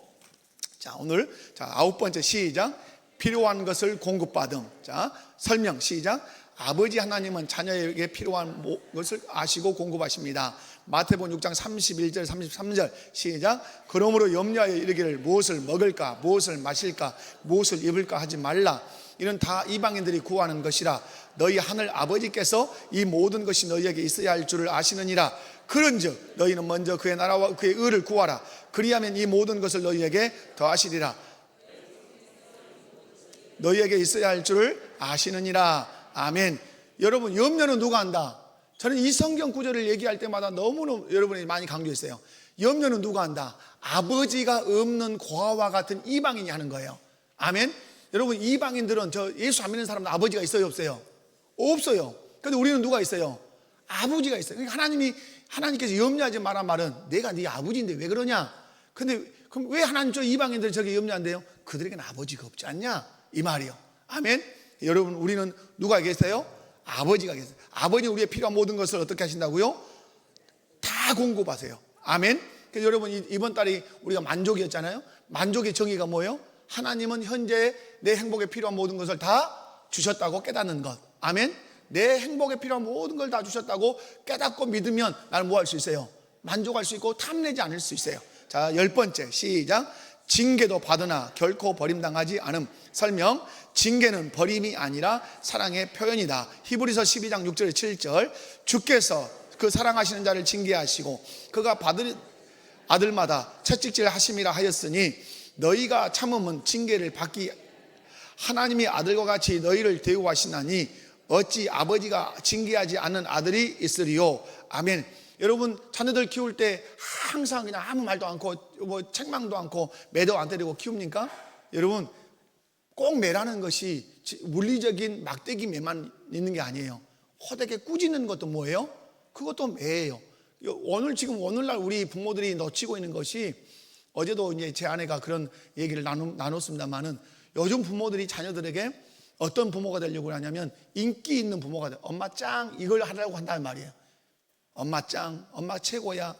자, 오늘 아홉 번째 시작. 필요한 것을 공급받음. 자, 설명 시작. 아버지 하나님은 자녀에게 필요한 것을 아시고 공급하십니다. 마태복음 6장 31절 33절 시작. 그러므로 염려하여 이르기를 무엇을 먹을까, 무엇을 마실까, 무엇을 입을까 하지 말라. 이는 다 이방인들이 구하는 것이라. 너희 하늘 아버지께서 이 모든 것이 너희에게 있어야 할 줄을 아시느니라. 그런즉 너희는 먼저 그의 나라와 그의 의를 구하라. 그리하면 이 모든 것을 너희에게 더하시리라. 너희에게 있어야 할 줄을 아시느니라. 아멘. 여러분, 염려는 누가 한다? 저는 이 성경 구절을 얘기할 때마다 너무너무 여러분이 많이 강조했어요. 염려는 누가 한다? 아버지가 없는 고아와 같은 이방인이 하는 거예요. 아멘. 여러분, 이방인들은 예수 안 믿는 사람은 아버지가 있어요, 없어요? 없어요. 그런데 우리는 누가 있어요? 아버지가 있어요. 그러니까 하나님께서 염려하지 마라 말은 내가 네 아버지인데 왜 그러냐? 근데 그럼 왜 하나님 이방인들 저게 염려한대요? 그들에게는 아버지가 없지 않냐? 이 말이요. 아멘. 여러분, 우리는 누가 계세요? 아버지가 계세요. 아버지 우리의 필요한 모든 것을 어떻게 하신다고요? 다 공급하세요. 아멘. 그래서 여러분, 이번 달이 우리가 만족이었잖아요. 만족의 정의가 뭐예요? 하나님은 현재 내 행복에 필요한 모든 것을 다 주셨다고 깨닫는 것. 아멘. 내 행복에 필요한 모든 걸 다 주셨다고 깨닫고 믿으면 나는 뭐 할 수 있어요? 만족할 수 있고 탐내지 않을 수 있어요. 자, 10번째 시작. 징계도 받으나 결코 버림당하지 않음. 설명. 징계는 버림이 아니라 사랑의 표현이다. 히브리서 12장 6절 7절. 주께서 그 사랑하시는 자를 징계하시고 그가 받을 아들마다 채찍질 하심이라 하였으니 너희가 참음은 징계를 받기 하나님이 아들과 같이 너희를 대우하시나니 어찌 아버지가 징계하지 않는 아들이 있으리요. 아멘. 여러분, 자녀들 키울 때 항상 그냥 아무 말도 않고 뭐 책망도 않고 매도 안 때리고 키웁니까? 여러분, 꼭 매라는 것이 물리적인 막대기 매만 있는 게 아니에요. 호되게 꾸짖는 것도 뭐예요? 그것도 매예요. 오늘날 우리 부모들이 놓치고 있는 것이, 어제도 이제 제 아내가 그런 얘기를 나눴습니다만은, 요즘 부모들이 자녀들에게 어떤 부모가 되려고 하냐면 인기 있는 부모가 돼. 엄마 짱, 이걸 하려고 한다는 말이에요. 엄마 짱, 엄마 최고야.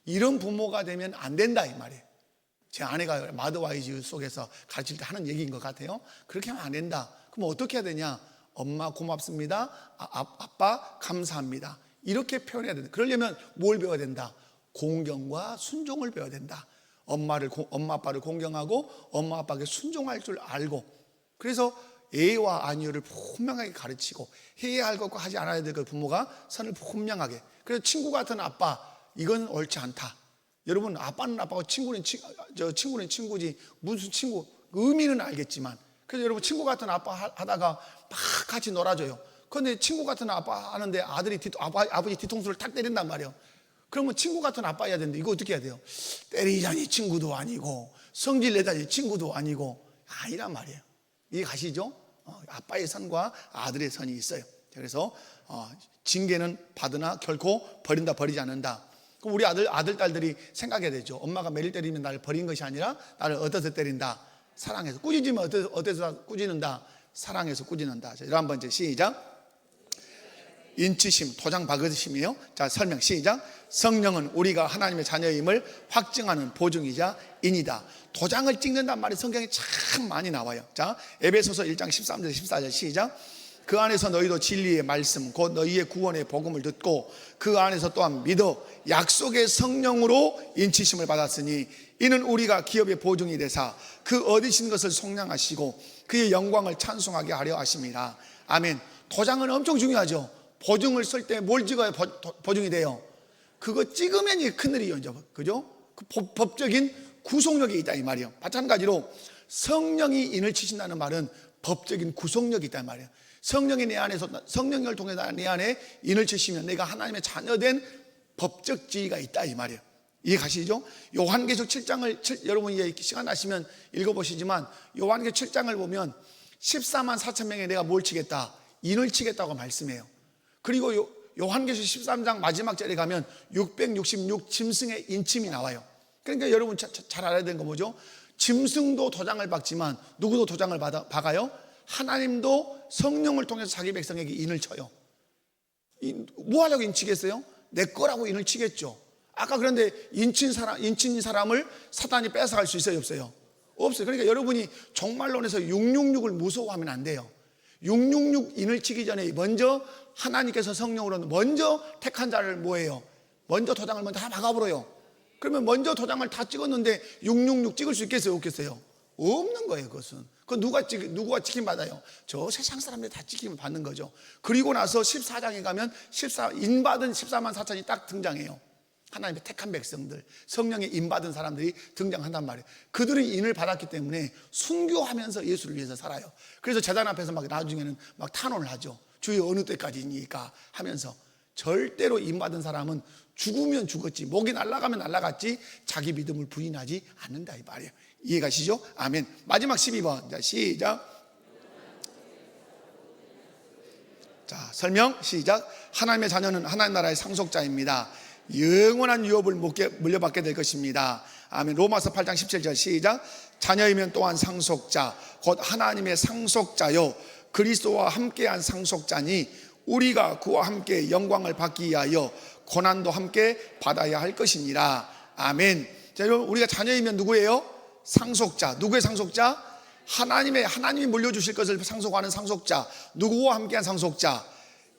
이런 부모가 되면 안 된다 이 말이에요. 제 아내가 마더와이즈 속에서 가르칠 때 하는 얘기인 것 같아요. 그렇게 하면 안 된다. 그럼 어떻게 해야 되냐? 엄마 고맙습니다. 아빠 감사합니다. 이렇게 표현해야 된다. 그러려면 뭘 배워야 된다? 공경과 순종을 배워야 된다. 엄마 아빠를 공경하고 엄마 아빠에게 순종할 줄 알고, 그래서 예와 아니요를 분명하게 가르치고 해야 할 것과 하지 않아야 될 것, 부모가 선을 분명하게. 그래서 친구 같은 아빠, 이건 옳지 않다. 여러분, 아빠는 아빠고 친구는 친구지 무슨 친구, 의미는 알겠지만, 그래서 여러분, 친구 같은 아빠 하다가 막 같이 놀아줘요. 그런데 친구 같은 아빠 하는데 아버지 뒤통수를 탁 때린단 말이에요. 그러면 친구 같은 아빠 해야 되는데 이거 어떻게 해야 돼요? 때리자니 친구도 아니고 성질 내자니 친구도 아니고 아니란 말이에요. 이해 가시죠? 아빠의 선과 아들의 선이 있어요. 그래서 징계는 받으나 결코 버리지 않는다. 그럼 우리 아들 딸들이 생각해야 되죠. 엄마가 매일 때리면 나를 버린 것이 아니라 나를 어디서 때린다? 사랑해서. 꾸짖으면 어디서 꾸짖는다? 사랑해서 꾸짖는다. 자, 11번째 시작. 인치심, 도장 박으심이에요. 자, 설명 시작. 성령은 우리가 하나님의 자녀임을 확증하는 보증이자 인이다. 도장을 찍는단 말이 성경에 참 많이 나와요. 자, 에베소서 1장 13절 14절 시작. 그 안에서 너희도 진리의 말씀 곧 너희의 구원의 복음을 듣고 그 안에서 또한 믿어 약속의 성령으로 인치심을 받았으니 이는 우리가 기업의 보증이 되사 그 얻으신 것을 속량하시고 그의 영광을 찬송하게 하려 하심이라. 아멘. 도장은 엄청 중요하죠. 보증을 쓸 때 뭘 찍어야 보증이 돼요? 그거 찍으면 큰일이요, 그죠? 그 법적인 구속력이 있다 이 말이에요. 마찬가지로 성령이 인을 치신다는 말은 법적인 구속력이 있단 말이에요. 성령이 내 안에서, 성령을 통해서 내 안에 인을 치시면 내가 하나님의 자녀된 법적 지위가 있다 이 말이에요. 이해 가시죠? 요한계시록 7장을 여러분이 시간 나시면 읽어보시지만 요한계시록 7장을 보면 14만 4천 명에 내가 뭘 치겠다? 인을 치겠다고 말씀해요. 그리고 요한계시록 13장 마지막 절에 가면 666 짐승의 인침이 나와요. 그러니까 여러분 잘 알아야 되는 거 뭐죠? 짐승도 도장을 박지만 누구도 도장을 박아요? 하나님도 성령을 통해서 자기 백성에게 인을 쳐요. 뭐 하려고 인치겠어요? 내 거라고 인을 치겠죠. 아까 그런데 인친 사람을 사단이 뺏어갈 수 있어요, 없어요? 없어요. 그러니까 여러분이 종말론에서 666을 무서워하면 안 돼요. 666 인을 치기 전에 먼저 하나님께서 성령으로 먼저 택한 자를 뭐예요? 먼저 도장을 먼저 다 박아버려요. 그러면 먼저 도장을 다 찍었는데 666 찍을 수 있겠어요, 없겠어요? 없는 거예요. 그것은. 누가 찍힘 받아요? 저 세상 사람들이 다 찍힘을 받는 거죠. 그리고 나서 14장에 가면 인받은 14만 4천이 딱 등장해요. 하나님의 택한 백성들, 성령의 인받은 사람들이 등장한단 말이에요. 그들은 인을 받았기 때문에 순교하면서 예수를 위해서 살아요. 그래서 제단 앞에서 막 나중에는 막 탄원을 하죠. 주여 어느 때까지입니까? 하면서. 절대로 인받은 사람은 죽으면 죽었지, 목이 날아가면 날아갔지 자기 믿음을 부인하지 않는다 이 말이에요. 이해가시죠? 아멘. 마지막 12번. 자, 시작. 자, 설명 시작. 하나님의 자녀는 하나님 나라의 상속자입니다. 영원한 유업을 물려받게 될 것입니다. 아멘. 로마서 8장 17절 시작. 자녀이면 또한 상속자, 곧 하나님의 상속자요 그리스도와 함께한 상속자니 우리가 그와 함께 영광을 받기 위하여 고난도 함께 받아야 할 것이니라. 아멘. 자, 여러분, 우리가 자녀이면 누구예요? 상속자. 누구의 상속자? 하나님이 물려주실 것을 상속하는 상속자. 누구와 함께한 상속자?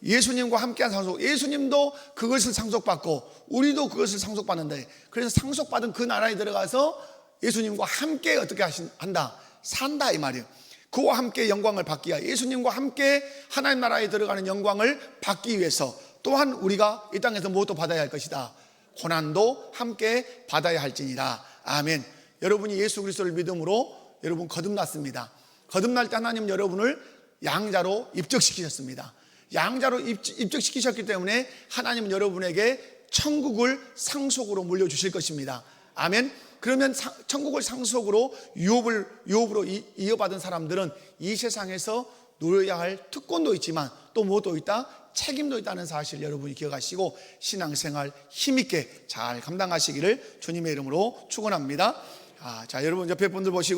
예수님과 함께한 상속. 예수님도 그것을 상속받고 우리도 그것을 상속받는데, 그래서 상속받은 그 나라에 들어가서 예수님과 함께 어떻게 한다? 산다 이 말이에요. 그와 함께 영광을 받기 위하여, 예수님과 함께 하나님 나라에 들어가는 영광을 받기 위해서 또한 우리가 이 땅에서 무엇도 받아야 할 것이다? 고난도 함께 받아야 할지니라. 아멘. 여러분이 예수 그리스도를 믿음으로 여러분 거듭났습니다. 거듭날 때 하나님 여러분을 양자로 입적시키셨습니다. 양자로 입적시키셨기 때문에 하나님은 여러분에게 천국을 상속으로 물려주실 것입니다. 아멘. 그러면 천국을 상속으로 유업으로 이어받은 사람들은 이 세상에서 누려야 할 특권도 있지만 또 무엇도 있다? 책임도 있다는 사실 여러분이 기억하시고 신앙생활 힘있게 잘 감당하시기를 주님의 이름으로 축원합니다. 자, 여러분 옆에 분들 보시고